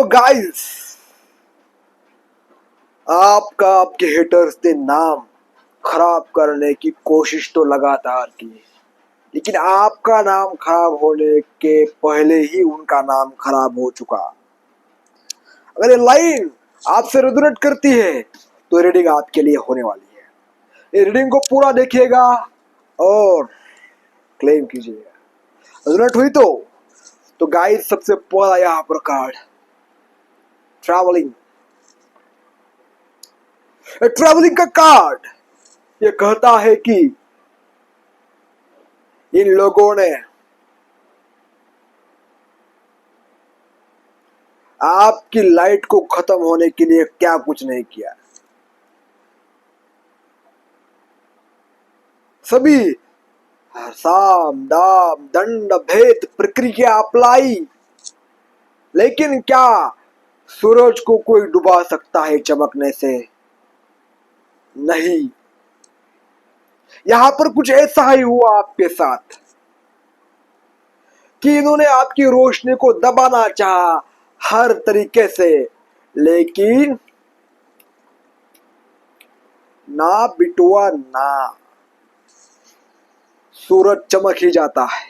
तो गाइस, आपके हेटर्स ने नाम खराब करने की कोशिश तो लगातार की, लेकिन आपका नाम खराब होने के पहले ही उनका नाम खराब हो चुका। अगर ये लाइन आपसे रेजोनेट करती है तो रीडिंग आपके लिए होने वाली है। ये रीडिंग को पूरा देखिएगा और क्लेम कीजिएगा। रेजोनेट हुई तो गाइस, सबसे पहला यहाँ पर कार्ड ट्रैवलिंग। ट्रैवलिंग का कार्ड ये कहता है कि इन लोगों ने आपकी लाइट को खत्म होने के लिए क्या कुछ नहीं किया। सभी साम दाम दंड भेद प्रक्रिया अप्लाई, लेकिन क्या सूरज को कोई डुबा सकता है चमकने से? नहीं। यहां पर कुछ ऐसा ही हुआ आपके साथ कि इन्होंने आपकी रोशनी को दबाना चाहा हर तरीके से, लेकिन ना बिटुआ ना, सूरज चमक ही जाता है।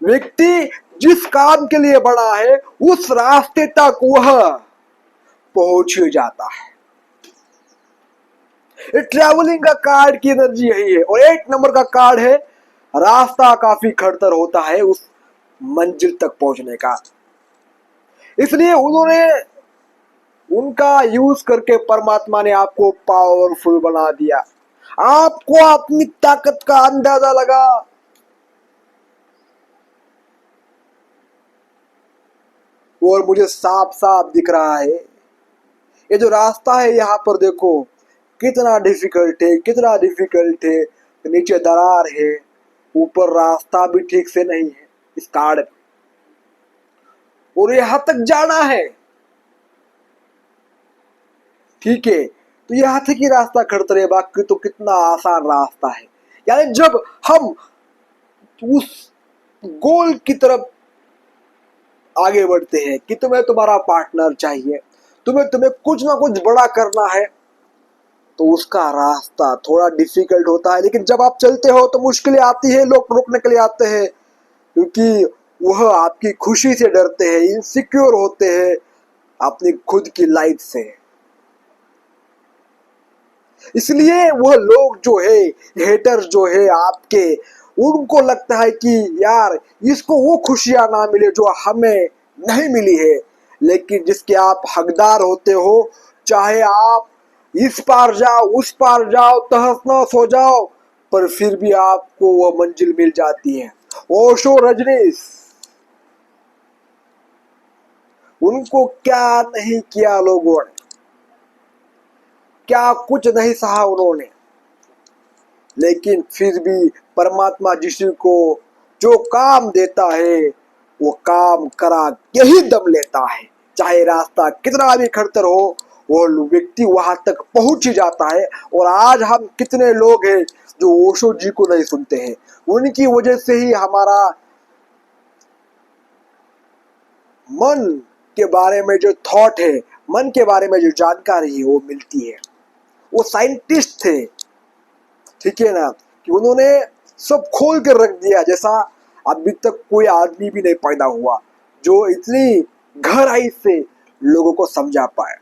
व्यक्ति जिस काम के लिए बना है उस रास्ते तक वह पहुंच ही जाता है। ट्रैवलिंग का कार्ड की एनर्जी यही है। और 8 नंबर का कार्ड है रास्ता काफी खड़तर होता है उस मंजिल तक पहुंचने का, इसलिए उन्होंने उनका यूज करके परमात्मा ने आपको पावरफुल बना दिया। आपको अपनी ताकत का अंदाजा लगा। और मुझे साफ साफ दिख रहा है ये जो रास्ता है, यहाँ पर देखो कितना डिफिकल्ट है, कितना डिफिकल्ट है। नीचे दरार है, ऊपर रास्ता भी ठीक से नहीं है इस कार्ड में, और यहां तक जाना है। ठीक है, तो यहाँ तक ही रास्ता खड़तरे, बाकी तो कितना आसान रास्ता है। यानी जब हम उस गोल की तरफ आगे बढ़ते हैं कि तुम्हें तुम्हारा पार्टनर चाहिए, तुम्हें कुछ ना कुछ बड़ा करना है, तो उसका रास्ता थोड़ा डिफिकल्ट होता है। लेकिन जब आप चलते हो तो मुश्किलें आती है, लोग रोकने के लिए आते हैं, क्योंकि वह आपकी खुशी से डरते हैं, इनसिक्योर होते हैं अपनी खुद की लाइफ से। इसलिए वह लोग जो है, हेटर्स जो है आपके, उनको लगता है कि यार इसको वो खुशियां ना मिले जो हमें नहीं मिली है। लेकिन जिसके आप हकदार होते हो, चाहे आप इस पार जाओ उस पार जाओ, तहस नहस हो जाओ, पर फिर भी आपको वह मंजिल मिल जाती है। ओशो रजनीश, उनको क्या नहीं किया लोगों ने, क्या कुछ नहीं सहा उन्होंने, लेकिन फिर भी परमात्मा जिसी को जो काम देता है वो काम करा के ही दम लेता है। चाहे रास्ता कितना भी खड़तर हो, वो व्यक्ति वहां तक पहुंच ही जाता है। और आज हम कितने लोग हैं जो ओशो जी को नहीं सुनते हैं, उनकी वजह से ही हमारा मन के बारे में जो थॉट है, मन के बारे में जो जानकारी है वो मिलती है। वो साइंटिस्ट थे, ठीक है ना, कि उन्होंने सब खोल कर रख दिया, जैसा अभी तक कोई आदमी भी नहीं पैदा हुआ जो इतनी गहराई से लोगों को समझा पाए।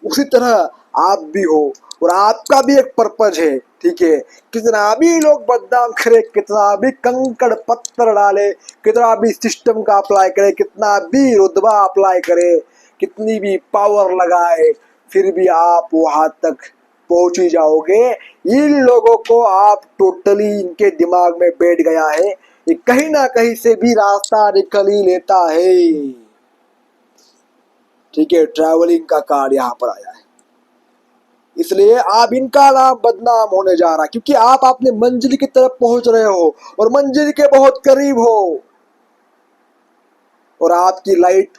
उसी तरह आप भी हो, और आपका भी एक पर्पज है। ठीक है, कितना भी लोग बदनाम करे, कितना भी कंकड़ पत्थर डाले, कितना भी सिस्टम का अप्लाई करे, कितना भी रुतबा अप्लाई करे, कितनी भी पावर लगाए, फिर भी आप वहां तक पहुंच ही जाओगे। इन लोगों को आप टोटली, इनके दिमाग में बैठ गया है ये कहीं ना कहीं से भी रास्ता निकल ही लेता है। ठीक है, ट्रैवलिंग का कार्ड यहाँ पर आया है, इसलिए आप इनका नाम बदनाम होने जा रहा है, क्योंकि आप अपने मंजिल की तरफ पहुंच रहे हो और मंजिल के बहुत करीब हो। और आपकी लाइट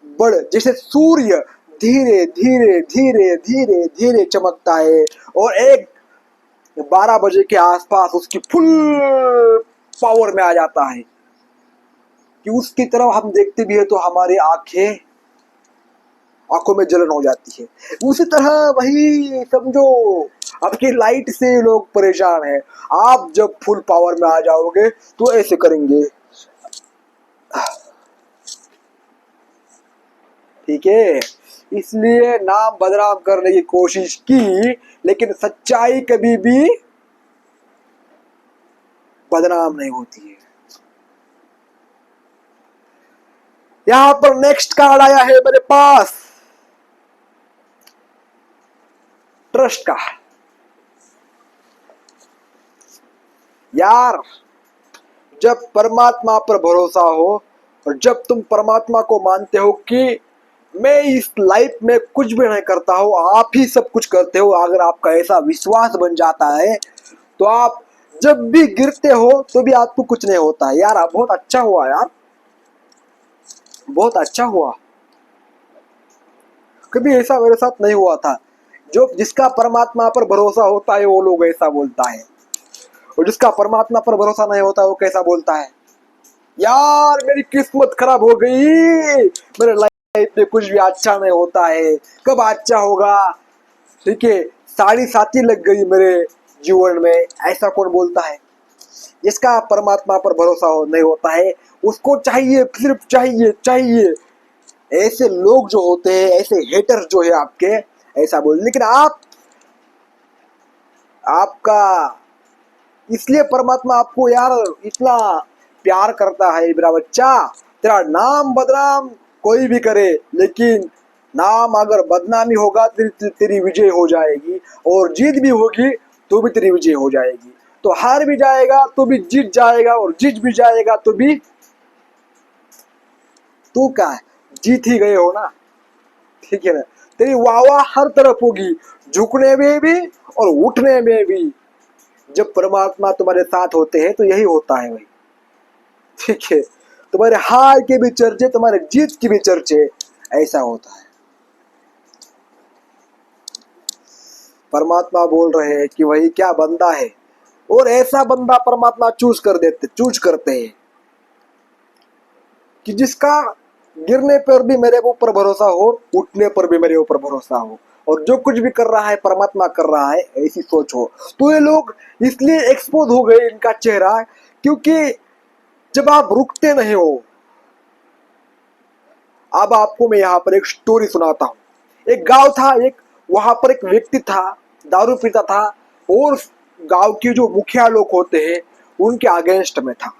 बढ़, जैसे सूर्य धीरे धीरे धीरे धीरे धीरे चमकता है, और एक 12 बजे के आसपास उसकी फुल पावर में आ जाता है कि उसकी तरफ हम देखते भी है तो हमारी आंखें आंखों में जलन हो जाती है। उसी तरह वही समझो, आपकी लाइट से लोग परेशान हैं। आप जब फुल पावर में आ जाओगे तो ऐसे करेंगे, ठीक है। इसलिए नाम बदनाम करने की कोशिश की, लेकिन सच्चाई कभी भी बदनाम नहीं होती है। यहां पर नेक्स्ट कार्ड आया है मेरे पास, ट्रस्ट का। यार, जब परमात्मा पर भरोसा हो और जब तुम परमात्मा को मानते हो कि मैं इस लाइफ में कुछ भी नहीं करता हूं, आप ही सब कुछ करते हो, अगर आपका ऐसा विश्वास बन जाता है तो आप जब भी गिरते हो तो भी आपको कुछ नहीं होता है। यार, बहुत अच्छा हुआ यार, बहुत अच्छा हुआ। कभी ऐसा मेरे साथ नहीं हुआ था। जो जिसका परमात्मा पर भरोसा होता है वो लोग ऐसा बोलता है, और जिसका परमात्मा पर भरोसा नहीं होता वो कैसा बोलता है। यार, मेरी किस्मत खराब हो गई, मेरे लाइफ में कुछ भी अच्छा नहीं होता है, कब अच्छा होगा, ठीक है। साड़ी साथी लग गई मेरे जीवन में, ऐसा कौन बोलता है। जिसका परमात्मा पर भरोसा नहीं होता है उसको चाहिए, सिर्फ चाहिए चाहिए ऐसे लोग जो होते हैं, ऐसे हेटर्स जो है आपके, ऐसा बोल। लेकिन आपका इसलिए परमात्मा आपको यार इतना प्यार करता है, मेरा बच्चा। तेरा नाम बदनाम कोई भी करे, लेकिन नाम अगर बदनामी होगा तेरी विजय हो जाएगी, और जीत भी होगी तो भी तेरी विजय हो जाएगी। तो हार भी जाएगा तो भी जीत जाएगा, और जीत भी जाएगा तो भी तू क्या है, जीत ही गए हो ना, ठीक है ना। तेरी वाह वाह हर तरफ होगी, झुकने में भी और उठने में भी। जब परमात्मा तुम्हारे साथ होते हैं तो यही होता है भाई, ठीक है। तुम्हारे हार के भी चर्चे, तुम्हारे जीत की भी चर्चे, ऐसा होता है। परमात्मा बोल रहे हैं कि वही क्या बंदा है, और ऐसा बंदा परमात्मा चूज करते हैं कि जिसका गिरने पर भी मेरे ऊपर भरोसा हो, उठने पर भी मेरे ऊपर भरोसा हो, और जो कुछ भी कर रहा है परमात्मा कर रहा है, ऐसी सोच हो। तो ये लोग इसलिए एक्सपोज हो गए, इनका चेहरा, क्योंकि जब आप रुकते नहीं हो। अब आपको मैं यहाँ पर एक स्टोरी सुनाता हूँ। एक गांव था, एक वहां पर एक व्यक्ति था, दारू पीता था, और गांव के जो मुखिया लोग होते हैं उनके अगेंस्ट में था।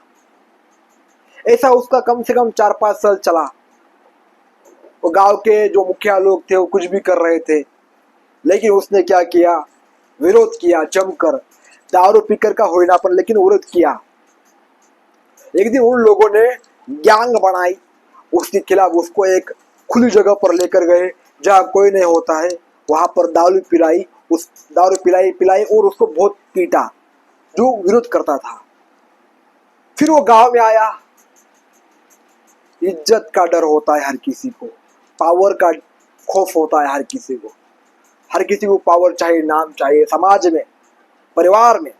ऐसा उसका कम से कम 4-5 साल चला। वो गांव के जो मुखिया लोग थे वो कुछ भी कर रहे थे, लेकिन उसने क्या किया, विरोध किया जमकर, दारू पीकर का होना पर, लेकिन विरोध किया। एक दिन उन लोगों ने गैंग बनाई उसके खिलाफ, उसको एक खुली जगह पर लेकर गए जहाँ कोई नहीं होता है, वहां पर दारू पिलाई, उस दारू पिलाई पिलाई और उसको बहुत पीटा जो विरोध करता था। फिर वो गांव में आया। इज्जत का डर होता है हर किसी को, पावर का खौफ होता है हर किसी को। हर किसी को पावर चाहिए, नाम चाहिए। समाज में, परिवार में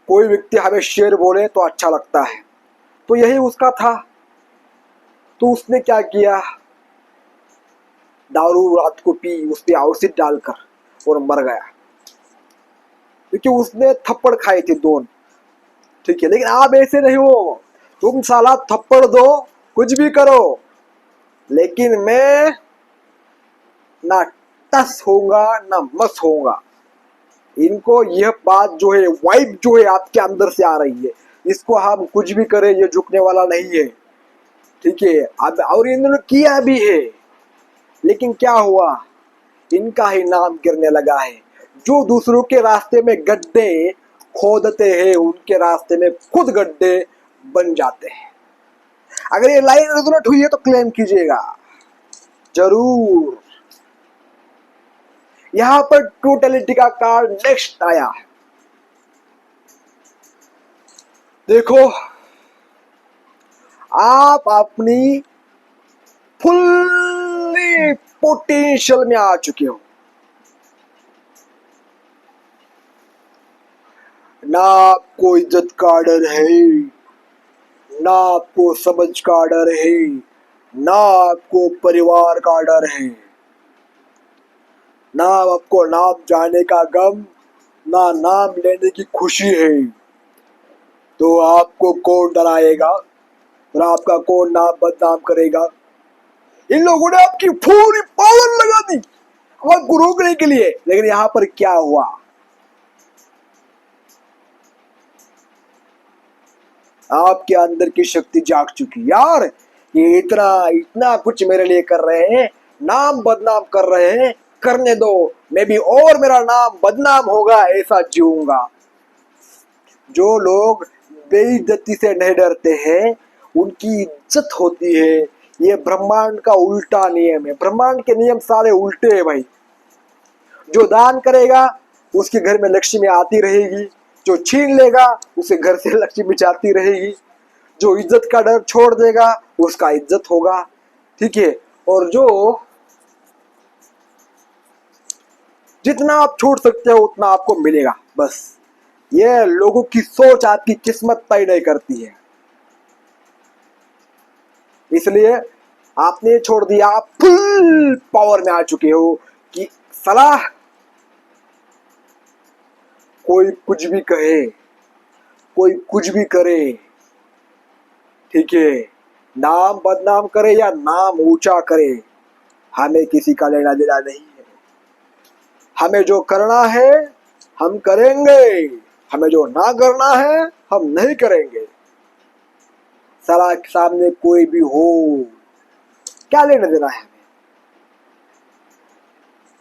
कोई व्यक्ति हमें शेर बोले तो अच्छा लगता है, तो यही उसका था। तो उसने क्या किया, दारू रात को पी, उस पे एसिड डालकर और मर गया, क्योंकि उसने थप्पड़ खाए थे 2, ठीक है। लेकिन आप ऐसे नहीं हो, तुम साला थप्पड़ दो, कुछ भी करो, लेकिन मैं ना टस होऊंगा ना मस होऊंगा। इनको यह बात जो है, वाइब जो है आपके अंदर से आ रही है, इसको हम कुछ भी करें ये झुकने वाला नहीं है, ठीक है। अब और इन्होंने किया भी है, लेकिन क्या हुआ, इनका ही नाम गिरने लगा है। जो दूसरों के रास्ते में गड्ढे खोदते हैं उनके रास्ते में खुद गड्ढे बन जाते हैं। अगर ये लाइन रेजोनेट हुई है तो क्लेम कीजिएगा जरूर। यहां पर टोटलिटी का कार्ड नेक्स्ट आया है। देखो, आप अपनी फुल्ली पोटेंशियल में आ चुके हो। ना आपको इज्जत का डर है, ना आपको समझ का डर है, ना आपको परिवार का डर है, ना आपको नाम जाने का गम, ना नाम लेने की खुशी है, तो आपको कौन डराएगा और आपका कौन नाम बदनाम करेगा। इन लोगों ने आपकी पूरी पावर लगा दी आपको रोकने के लिए, लेकिन यहां पर क्या हुआ, आपके अंदर की शक्ति जाग चुकी। यार ये इतना इतना कुछ मेरे लिए कर रहे हैं, नाम बदनाम कर रहे हैं, करने दो, मैं भी और मेरा नाम बदनाम होगा, ऐसा जीऊंगा। जो लोग बेइज्जती से नहीं डरते हैं उनकी इज्जत होती है। ये ब्रह्मांड का उल्टा नियम है, ब्रह्मांड के नियम सारे उल्टे हैं भाई। जो दान करेगा उसके घर में लक्ष्मी आती रहेगी, जो छीन लेगा उसके घर से लक्ष्मी जाती रहेगी, जो इज्जत का डर छोड़ देगा उसका इज्जत होगा, ठीक है। और जो जितना आप छोड़ सकते हो उतना आपको मिलेगा, बस ये लोगों की सोच आपकी किस्मत तय नहीं करती है। इसलिए आपने छोड़ दिया, आप फुल पावर में आ चुके हो कि सलाह कोई कुछ भी कहे, कोई कुछ भी करे, ठीक है, नाम बदनाम करे या नाम ऊंचा करे, हमें किसी का लेना देना नहीं है। हमें जो करना है हम करेंगे, हमें जो ना करना है हम नहीं करेंगे। सलाह के सामने कोई भी हो, क्या लेना देना है हमें,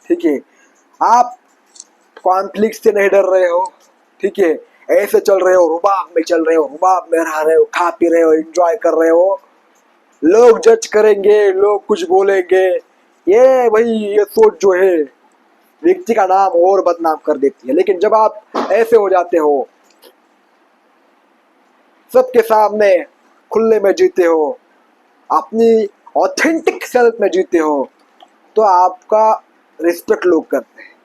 ठीक है। आप कॉन्फ्लिक्ट से नहीं डर रहे हो, ठीक है, ऐसे चल रहे हो, रुबाब में चल रहे हो, रुबाब में रह रहे हो, खा पी रहे हो, एंजॉय कर रहे हो, लोग जज करेंगे, लोग कुछ बोलेंगे, ये भाई ये सोच जो है व्यक्ति का नाम और बदनाम कर देती है। लेकिन जब आप ऐसे हो जाते हो, सबके सामने खुले में जीते हो, अपनी ऑथेंटिक सेल्फ में जीते हो, तो आपका रिस्पेक्ट लोग करते हैं,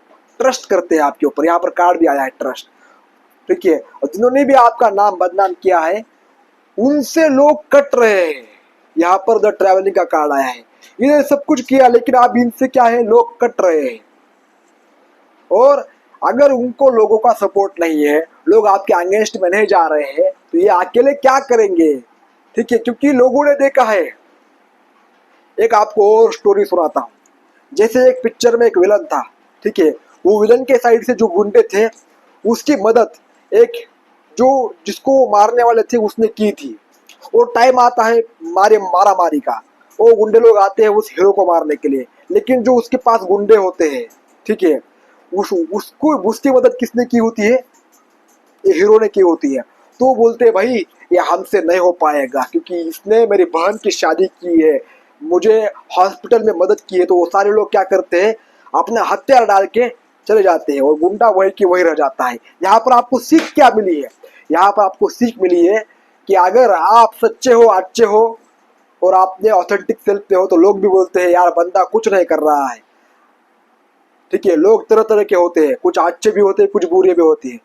ट्रस्ट करते हैं आपके ऊपर। यहाँ पर कार्ड भी आया है ट्रस्ट, ठीक है। और जिन्होंने भी आपका नाम बदनाम किया है उनसे लोग कट रहे हैं। यहाँ पर द ट्रैवलिंग का कार्ड आया है, इन्हें सब कुछ किया लेकिन आप इनसे क्या है, लोग कट रहे हैं। और अगर उनको लोगों का सपोर्ट नहीं है, लोग आपके अगेंस्ट में नहीं जा रहे हैं, तो ये अकेले क्या करेंगे, ठीक है। क्योंकि लोगों ने देखा है, एक आपको और स्टोरी सुनाता हूँ। जैसे एक पिक्चर में एक विलन था, ठीक है, वो विलन के साइड से जो गुंडे थे उसकी मदद एक जो जिसको मारने वाले थे उसने की थी। और टाइम आता है मारा मारी का, वो गुंडे लोग आते हैं उस हीरो को मारने के लिए, लेकिन जो उसके पास गुंडे होते हैं, ठीक है, उसको उसकी मदद किसने की होती है, ये हीरो ने की होती है। तो वो बोलते हैं भाई ये हमसे नहीं हो पाएगा क्योंकि इसने मेरी बहन की शादी की है, मुझे हॉस्पिटल में मदद की है। तो वो सारे लोग क्या करते हैं, अपना हथियार डाल के चले जाते हैं और गुंडा वही की वही रह जाता है। यहाँ पर आपको सीख क्या मिली है, यहाँ पर आपको सीख मिली है कि अगर आप सच्चे हो, अच्छे हो और आपने ऑथेंटिक सेल्फ पे हो तो लोग भी बोलते हैं यार बंदा कुछ नहीं कर रहा है, ठीक है। लोग तरह तरह के होते हैं, कुछ अच्छे भी होते हैं, कुछ बुरे भी होते हैं।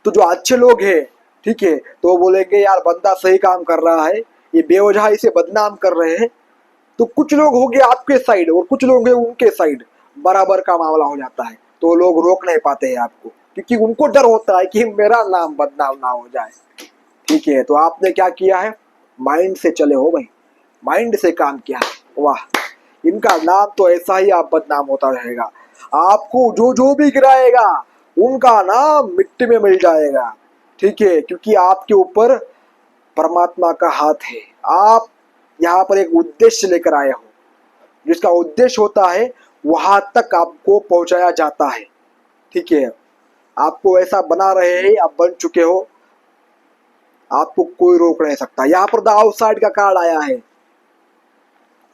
तो जो अच्छे लोग हैं, ठीक है, तो वो बोलेंगे यार बंदा सही काम कर रहा है, ये बेवजह इसे बदनाम कर रहे हैं। तो कुछ लोग होंगे आपके साइड और कुछ लोग हैं उनके साइड, बराबर का मामला हो जाता है। तो लोग रोक नहीं पाते हैं आपको क्योंकि उनको डर होता है कि मेरा नाम बदनाम ना हो जाए, ठीक है। तो आपने क्या किया है, माइंड से चले हो भाई, माइंड से काम किया, वाह। इनका नाम तो ऐसा ही आप बदनाम होता रहेगा। आपको जो जो भी गिराएगा उनका नाम मिट्टी में मिल जाएगा, ठीक है, क्योंकि आपके ऊपर परमात्मा का हाथ है। आप यहाँ पर एक उद्देश्य लेकर आए हो, जिसका उद्देश्य होता है वहां तक आपको पहुंचाया जाता है, ठीक है। आपको ऐसा बना रहे हैं, आप बन चुके हो, आपको कोई रोक नहीं सकता। यहाँ पर द आउटसाइड का कार्ड आया है,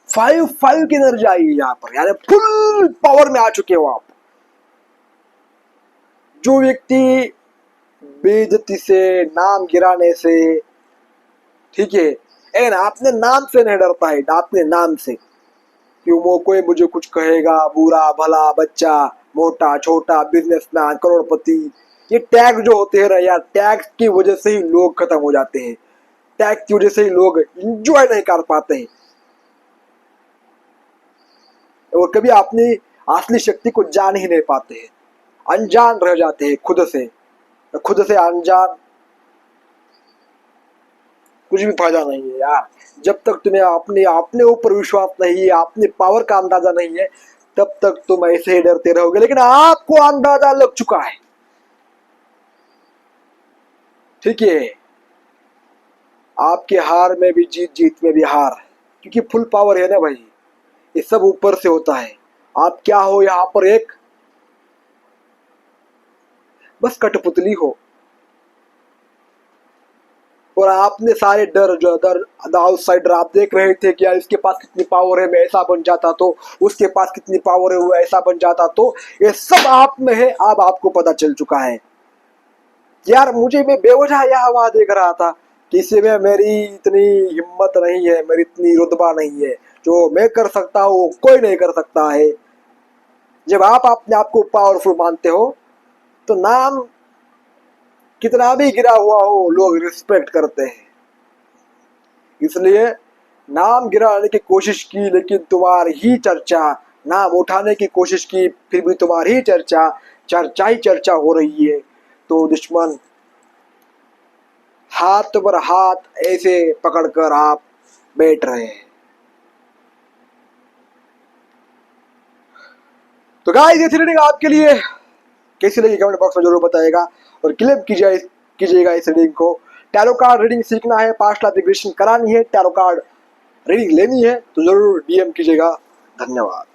5 की एनर्जी आई है यहाँ पर, यानी फुल पावर में आ चुके हो आप। जो व्यक्ति बेइज्जती से, नाम गिराने से, ठीक है, लेकिन आपने नाम से नहीं डरता है, आपने नाम से कि वो कोई मुझे कुछ कहेगा, बुरा भला, बच्चा मोटा छोटा, बिजनेसमैन, करोड़पति, ये टैग जो होते हैं ना यार, टैग की वजह से ही लोग खत्म हो जाते हैं, टैग की वजह से ही लोग इंजॉय नहीं कर पाते हैं। और कभी अपनी असली शक्ति को जान ही नहीं पाते हैं, अनजान रह जाते हैं खुद से अनजान। कुछ भी फायदा नहीं है यार, जब तक तुम्हें अपने ऊपर विश्वास नहीं है, अपने पावर का अंदाजा नहीं है, तब तक तुम ऐसे ही डरते रहोगे। लेकिन आपको अंदाजा लग चुका है, ठीक है, आपके हार में भी जीत, जीत में भी हार, क्योंकि फुल पावर है ना भाई, ये सब ऊपर से होता है। आप क्या हो यहाँ पर, एक बस कठपुतली हो। और आपने सारे डर जो अदर आउटसाइडर आप देख रहे थे कि यार इसके पास कितनी पावर है, मैं ऐसा बन जाता तो, उसके पास कितनी पावर है, वो ऐसा बन जाता तो, ये सब आप में है। अब आपको पता चल चुका है यार, मैं बेवजह यहाँ वहां देख रहा था, किसी में मेरी इतनी हिम्मत नहीं है, मेरी इतनी रुतबा नहीं है, जो मैं कर सकता हूँ कोई नहीं कर सकता है। जब आप अपने आप को पावरफुल मानते हो तो नाम कितना भी गिरा हुआ हो लोग रिस्पेक्ट करते हैं। इसलिए नाम गिराने की कोशिश की, लेकिन तुम्हारी ही चर्चा, नाम उठाने की कोशिश की फिर भी तुम्हारी ही चर्चा, चर्चा ही चर्चा हो रही है। तो दुश्मन हाथ पर हाथ ऐसे पकड़कर आप बैठ रहे हैं। तो गाइस, ये थी रीडिंग आपके लिए, कैसी लगी कमेंट बॉक्स में जरूर बताइएगा, और क्लिक कीजिएगा इस रीडिंग को। टैरो कार्ड रीडिंग सीखना है, पास्ट लाइफ रिग्रेशन करानी है, टैरो कार्ड रीडिंग लेनी है तो जरूर DM कीजिएगा। धन्यवाद।